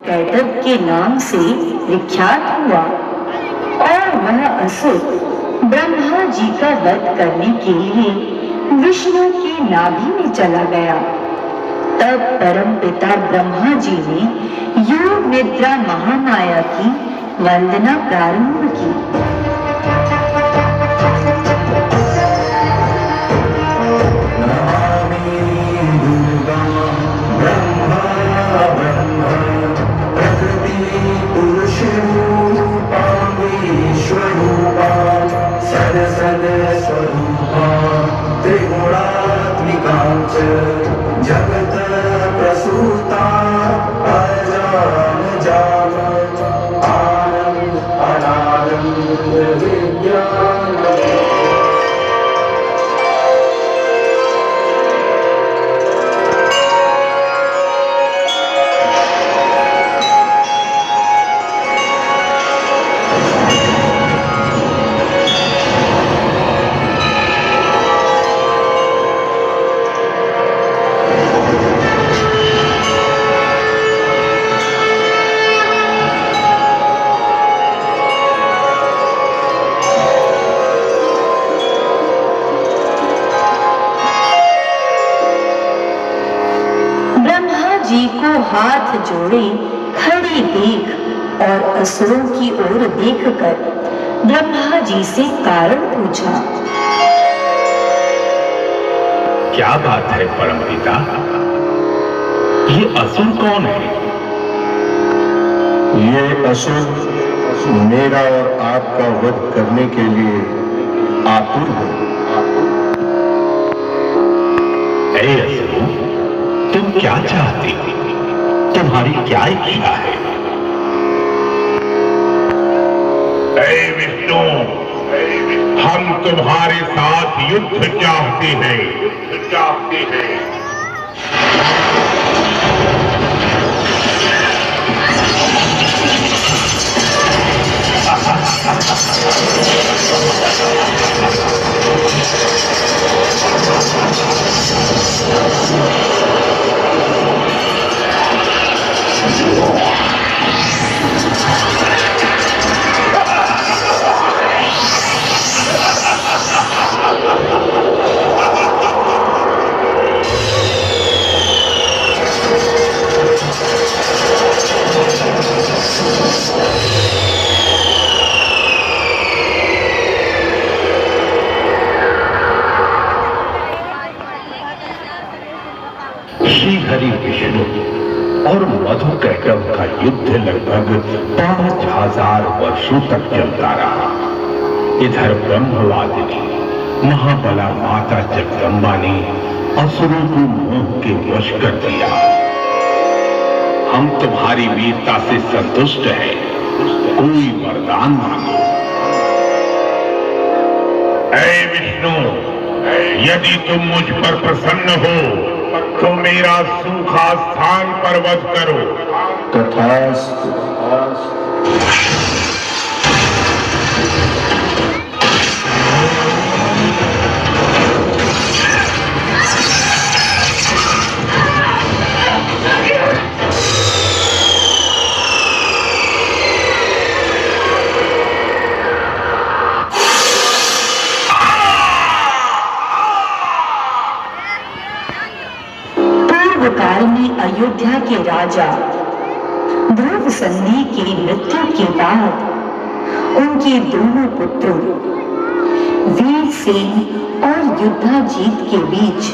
कैटब के नाम से विख्यात हुआ और वह असुर ब्रह्मा जी का वध करने के लिए विष्णु की नाभि में चला गया। तब परम पिता ब्रह्मा जी ने योग निद्रा महामाया की वंदना प्रारंभ की। जगत प्रसूता अजान जाम आनंद अनानंद विज्ञान। हाथ जोड़े खड़े देख और असुरों की ओर देखकर ब्रह्मा जी से कारण पूछा। क्या बात है परमपिता, ये असुर कौन है? ये असुर मेरा और आपका वध करने के लिए आतुर है। ऐ असुर, तुम क्या चाहते हो? तुम्हारी क्या इच्छा है? ऐ विष्णु, हम तुम्हारे साथ युद्ध चाहते हैं। श्रीहरि विष्णु और मधु कैटब का युद्ध लगभग 5000 वर्षों तक चलता रहा। इधर ब्रह्मवादिनी महाबला माता जगदम्बा ने असुरों को मोह के वश कर दिया। हम तुम्हारी वीरता से संतुष्ट हैं, कोई वरदान मांगो। ऐ विष्णु, यदि तुम मुझ पर प्रसन्न हो तो मेरा सूखा स्थान पर वध करो। तथास्तु। काल में अयोध्या के राजा ध्रुव संधि की मृत्यु के बाद उनके दोनों पुत्रों वीरसेन और युद्धाजीत के बीच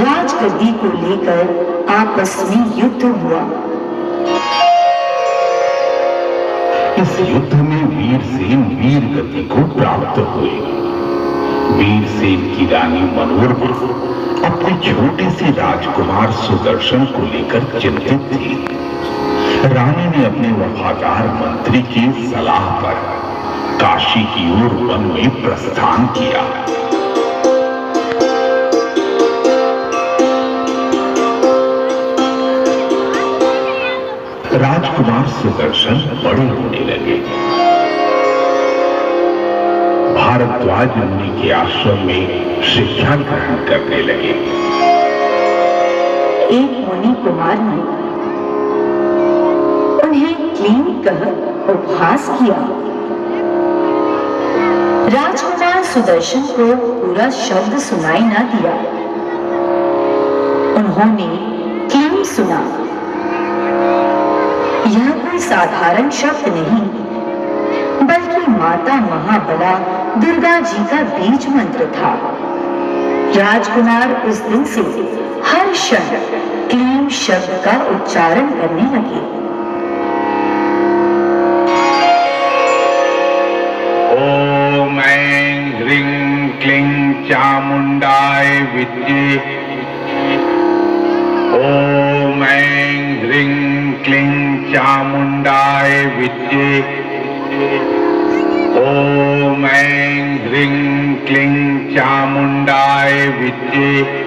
राजगद्दी को लेकर आपस में युद्ध हुआ। इस युद्ध में वीरसेन वीर गति को प्राप्त हुए। वीरसेन की रानी मनोरमा अपने छोटे से राजकुमार सुदर्शन को लेकर चिंतित थी। रानी ने अपने वफादार मंत्री की सलाह पर काशी की ओर वन में प्रस्थान किया। राजकुमार सुदर्शन बड़े होने लगे। भारद्वाज मुनि के आश्रम में शिक्षा ग्रहण करने लगे। एक मुनि कुमार ने क्लीं कह उपहास किया। राजकुमार सुदर्शन को पूरा शब्द सुनाई ना दिया। उन्होंने क्लीं सुना। यह कोई साधारण शब्द नहीं, बल्कि माता महाबला दुर्गा जी का बीज मंत्र था। राजकुमार उस दिन से हर क्षण क्लीं शब्द का उच्चारण करने लगे। ओम ऐं ह्रीं क्लीं चामुंडाय विद्ये। ओम ऐं ह्रीं क्लीं चामुंडाय विद्ये। ओम ऐं ह्रीं क्लीं चामुंडाय विद्ये।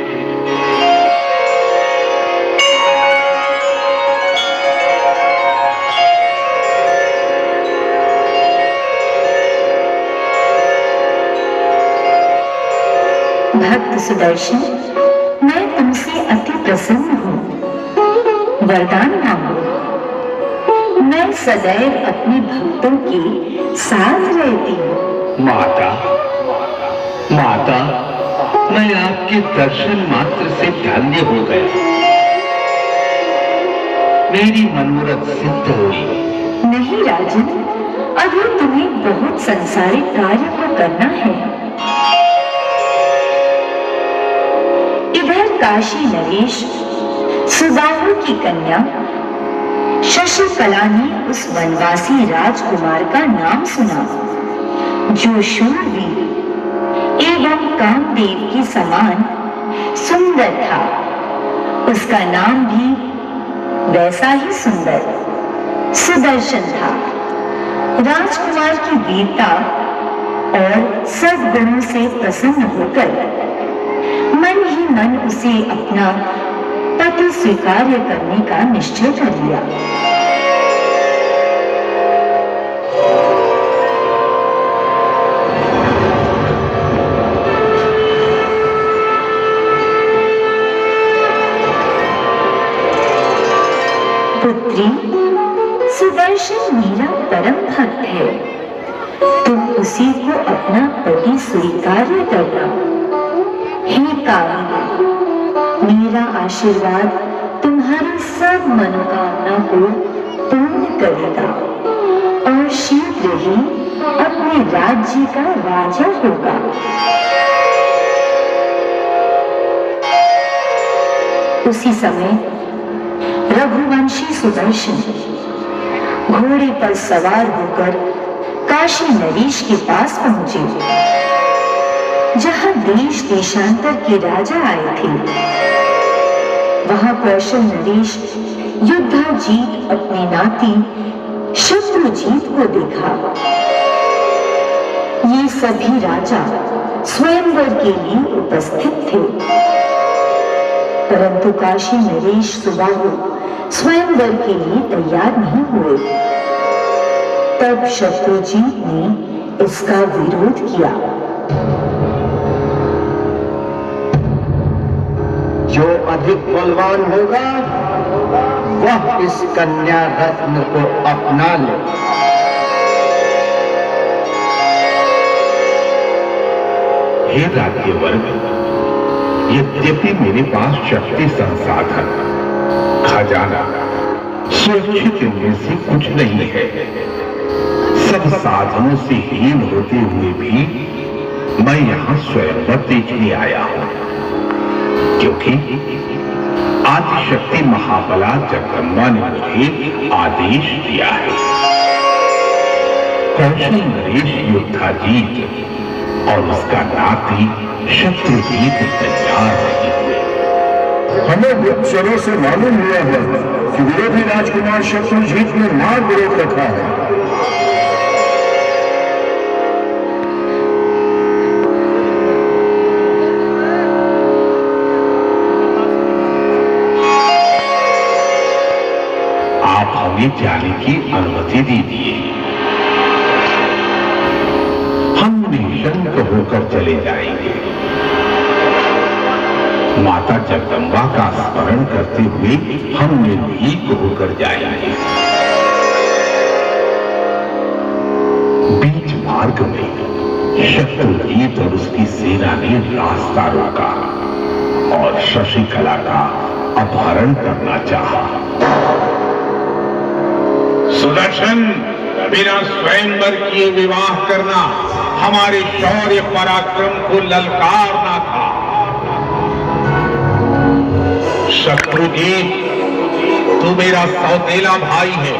भक्त सुदर्शन, मैं तुमसे अति प्रसन्न हूँ। वरदान मांगो। मैं सदैव अपने भक्तों के साथ रहती हूँ। माता, माता, मैं आपके दर्शन मात्र से धन्य हो गया। मेरी मनोरथ सिद्ध हुई। नहीं राजन, अभी तुम्हें बहुत संसारिक कार्य को करना है। इधर काशी नरेश सुबाहु की कन्या शशिकला ने उस वनवासी राजकुमार का नाम सुना, जो शूरवीर एवं कामदेव के समान सुंदर था। उसका नाम भी वैसा ही सुंदर सुदर्शन था। राजकुमार की वीरता और सद्गुणों से प्रसन्न होकर मन ही मन उसे अपना पति स्वीकार्य करने का निश्चय कर लिया। पुत्री, सुदर्शन मेरा परम भक्त है। तुम उसी को अपना पति स्वीकार्य करना। हे कामिनी, मेरा आशीर्वाद तुम्हारी सब मनोकामना को पूर्ण करेगा और शीघ्र ही अपने राज्य का राजा होगा। उसी समय रघुवंशी सुदर्शन घोड़े पर सवार होकर काशी नरेश के पास पहुंचे, जहां देश देशांतर के राजा आए थे। वहां कौशल नरेश युद्धाजीत अपने नाती शत्रुजीत को देखा। ये सभी राजा स्वयंवर के लिए उपस्थित थे, परंतु काशी नरेश सुबाहु स्वयंवर के लिए तैयार नहीं हुए। तब शत्रुजीत ने इसका विरोध किया। जो अधिक बलवान होगा वह इस कन्या रत्न को अपना ले। हे राज्यवर्ग, यद्यपि मेरे पास शक्ति संसाधन खजाना सुरक्षित इनमें से कुछ नहीं है, सब साधनों से हीन होते हुए भी मैं यहाँ स्वयंवर देखने आया हूँ, क्योंकि आदिशक्ति महाबला जगदम्बा ने मुझे आदेश दिया है। कौशल नरेश युद्धाजीत और उसका नाती शत्रुजीत तैयार नहीं हुए। हमें गुप्तचरों से मालूम हुआ है कि विरोधी राजकुमार शत्रुजीत ने मार्ग रोक रखा है। हमें जाने की अनुमति दीजिए। हम निशंक होकर चले जाएंगे। माता जगदम्बा का स्मरण करते हुए हम निर्भीक होकर जाएंगे। शत्रुजीत और उसकी सेना ने रास्ता रोका और शशिकला का अपहरण करना चाहा। सुदर्शन, बिना स्वयंवर किए विवाह करना हमारे शौर्य पराक्रम को ललकारना था। शत्रुजीत, तू मेरा सौतेला भाई है,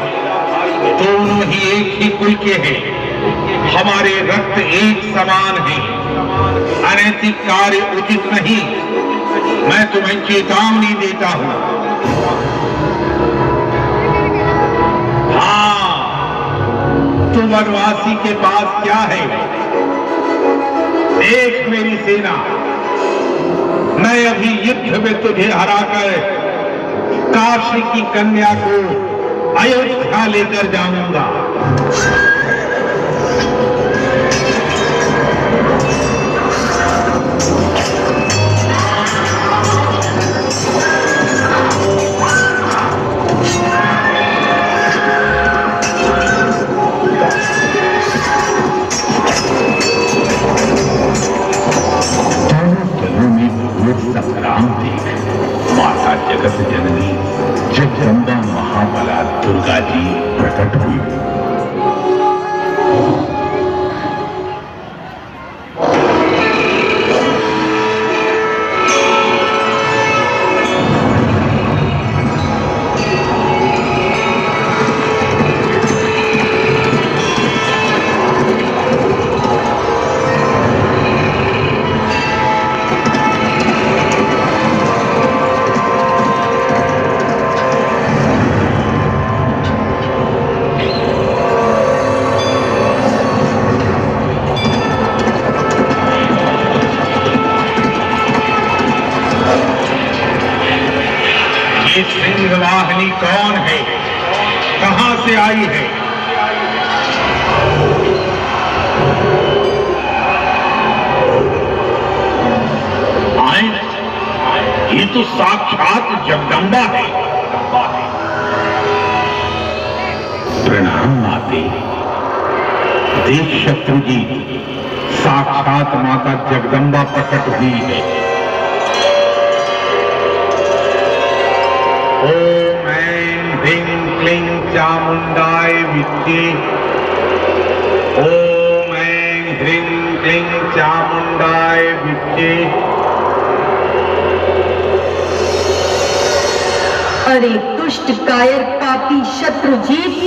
दोनों ही एक ही कुल के हैं, हमारे रक्त एक समान है, अनैतिक कार्य उचित नहीं। मैं तुम्हें चेतावनी देता हूं। हाँ, तुम वनवासी के पास क्या है? देख मेरी सेना, मैं अभी युद्ध में तुझे हराकर काशी की कन्या को अयोध्या लेकर जाऊंगा। संग्राम देख माता जगत जननी जगदम्बा महाबला दुर्गा जी प्रकट हुई। सिंहवाहिनी कौन है? कहां से आई है? आए, ये तो साक्षात जगदम्बा है। प्रणाम माते। देख शत्रुजीत, साक्षात माता जगदम्बा प्रकट हुई है। ओम ऐं ह्रीं क्लीं चामुंडाय विद्ये। ओम ऐं ह्रीं क्लीं चामुंडाय विद्ये। अरे दुष्ट कायर पापी शत्रुजीत,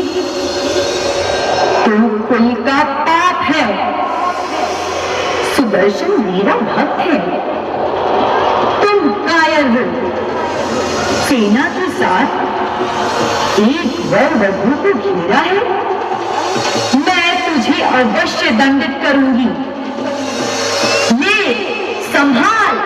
तू कुल का पाप है। सुदर्शन मेरा भक्त है, तुम कायर हो। सेना के साथ एक वर वधू को घेरा है। मैं तुझे अवश्य दंडित करूंगी। ले, संभाल।